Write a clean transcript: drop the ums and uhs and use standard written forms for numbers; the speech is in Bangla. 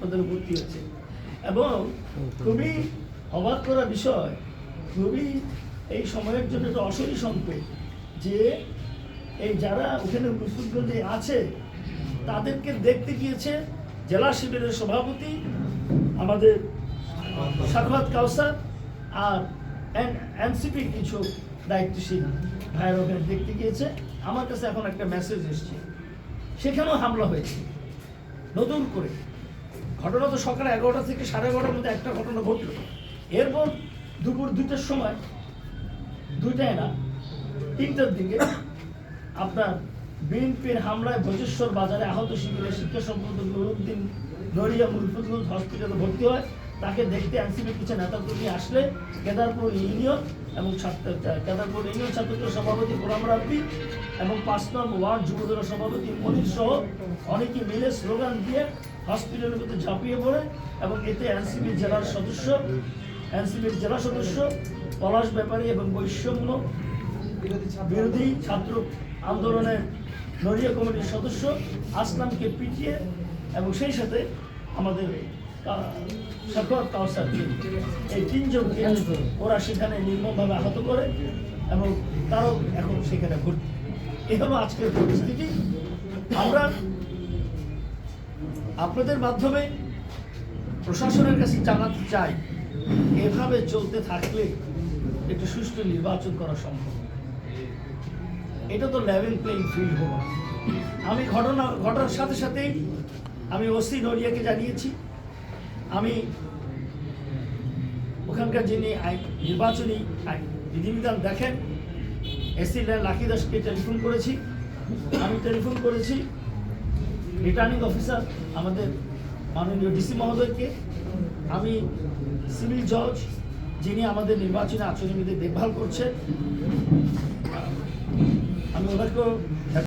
হাসপাতালে ভর্তি হয়েছে। এবং খুবই অবাক করা বিষয়, খুবই এই সময়ের জন্য একটা অশরী সংকেত যে এই যারা ওখানে মুসলিমগঞ্জে আছে তাদেরকে দেখতে গিয়েছে জেলা শিবিরের সভাপতি আমাদের সাখাওয়াত কাউসার আর এনসিপি কিছু দায়িত্বশীল ভাইয়ের ওখানে দেখতে গিয়েছে। আমার কাছে এখন একটা মেসেজ এসছে, সেখানেও হামলা হয়েছে নতুন করে। ঘটনা তো সকাল 11টা থেকে 11:30টার মধ্যে একটা ঘটনা ঘটল। এরপর দুপুর 2টার সময়, 2টায় না 3টার দিকে আপনার বিএনপির হামলায় ভোজেশ্বর বাজারে আহত শিবিরের শিক্ষা সম্পন্ন নুরুদ্দিন নড়িয়া মুলফুজগঞ্জ হসপিটালে ভর্তি হয়। তাকে দেখতে এনসিপির কিছু নেতাকর্মী আসলে কেদারপুর ইউনিয়ন এবং কেদারপুর ইউনিয়ন ছাত্রদল সভাপতি গোলাম রাব্বি এবং 5 নং ওয়ার্ড যুবদল সভাপতি মনির সহ অনেকে মিলে স্লোগান দিয়ে হসপিটালের মধ্যে ঝাঁপিয়ে পড়ে এবং এতে এনসিপির জেলা সদস্য পলাশ ব্যাপারী এবং বৈষম্য বিরোধী ছাত্র আন্দোলনের নড়িয়া কমিটির সদস্য আসলামকে পিটিয়ে এবং সেই সাথে আমাদের সাখাওয়াত কাউসারকে, এই 3 জনকে ওরা সেখানে নির্মমভাবে আহত করে এবং তারাও এখন সেখানে ভর্তি। এই হলো আজকের পরিস্থিতি। আমরা আপনাদের মাধ্যমে প্রশাসনের কাছে জানাতে চাই, এভাবে চলতে থাকলে একটু সুষ্ঠু নির্বাচন করা সম্ভব। এটা তো লেভেল প্লেইং ফিল্ড হলো। আমি ঘটার সাথে সাথেই আমি ওসি নড়িয়াকে জানিয়েছি। আমি ওখানকার যিনি নির্বাচনী বিধিবিধান দেখেন এসি লাকি দাসকে টেলিফোন করেছি। আমি টেলিফোন করেছি রিটার্নিং অফিসার আমাদের মাননীয় ডিসি মহোদয়কে। আমি সিভিল জজ যিনি আমাদের নির্বাচনী আচরণবিধি দেখভাল করছেন, আমি ওনাকেও